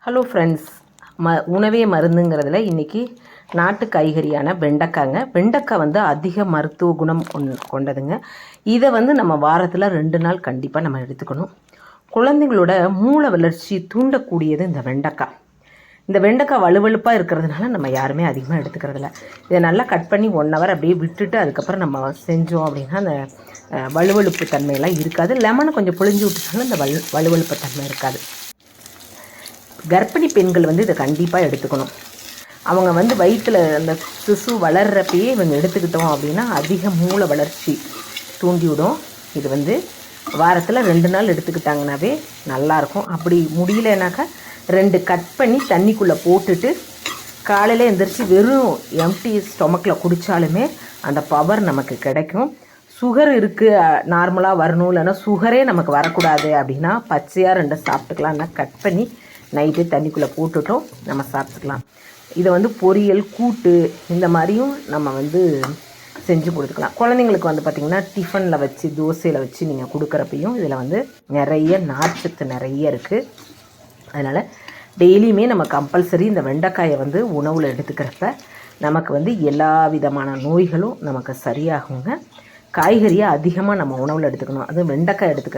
Hello friends, உணவே மருந்துங்கிறதுல இன்றைக்கி நாட்டு காய்கறியான வெண்டைக்காங்க. வெண்டைக்காய் வந்து அதிக மருத்துவ குணம் கொண்டதுங்க. இதை வந்து நம்ம வாரத்தில் 2 நாள் கண்டிப்பாக நம்ம எடுத்துக்கணும். குழந்தைங்களோட மூளை வளர்ச்சி தூண்டக்கூடியது இந்த வெண்டைக்காய். இந்த வெண்டைக்காய் வலுவழுப்பாக இருக்கிறதுனால நம்ம யாருமே அதிகமாக எடுத்துக்கிறதில்ல. இதை நல்லா கட் பண்ணி 1 ஹவர் அப்படியே விட்டுட்டு அதுக்கப்புறம் நம்ம செஞ்சோம் அப்படின்னா அந்த வலுவழுப்பு தன்மையெல்லாம் இருக்காது. லெமனை கொஞ்சம் புழிஞ்சு விட்டுட்டாலும் இந்த வலுவழுப்பு தன்மை இருக்காது. கர்ப்பிணி பெண்கள் வந்து இதை கண்டிப்பாக எடுத்துக்கணும். அவங்க வந்து வயிற்றில் அந்த சிசு வளர்கிறப்பயே இவங்க எடுத்துக்கிட்டோம் அப்படின்னா அதிக மூளை வளர்ச்சி தூண்டிவிடும். இது வந்து வாரத்தில் 2 நாள் எடுத்துக்கிட்டாங்கனாவே நல்லாயிருக்கும். அப்படி முடியலனாக்கா 2 கட் பண்ணி தண்ணிக்குள்ளே போட்டுட்டு காலையில் எழுந்திரிச்சு வெறும் எம்டி ஸ்டொமக்கில் குடித்தாலுமே அந்த பவர் நமக்கு கிடைக்கும். சுகர் இருக்குது, நார்மலாக வரணும், இல்லைன்னா சுகரே நமக்கு வரக்கூடாது அப்படின்னா பச்சையாக 2 சாப்பிட்டுக்கலாம். இல்லைனா கட் பண்ணி நைட்டு தண்ணிக்குள்ளே போட்டுட்டோம் நம்ம சாப்பிட்டுக்கலாம். இதை வந்து பொரியல், கூட்டு இந்த மாதிரியும் நம்ம வந்து செஞ்சு கொடுத்துக்கலாம். குழந்தைங்களுக்கு வந்து பார்த்திங்கன்னா டிஃபனில் வச்சு தோசையில் வச்சு நீங்கள் கொடுக்குறப்பையும் இதில் வந்து நிறைய நார்ச்சத்து நிறைய இருக்குது. அதனால் டெய்லியுமே நம்ம கம்பல்சரி இந்த வெண்டைக்காயை வந்து உணவில் எடுத்துக்கிறப்ப நமக்கு வந்து எல்லா விதமான நோய்களும் நமக்கு சரியாகுங்க. காய்கறியை அதிகமாக நம்ம உணவில் எடுத்துக்கணும். அதுவும் வெண்டைக்காய் எடுத்துக்க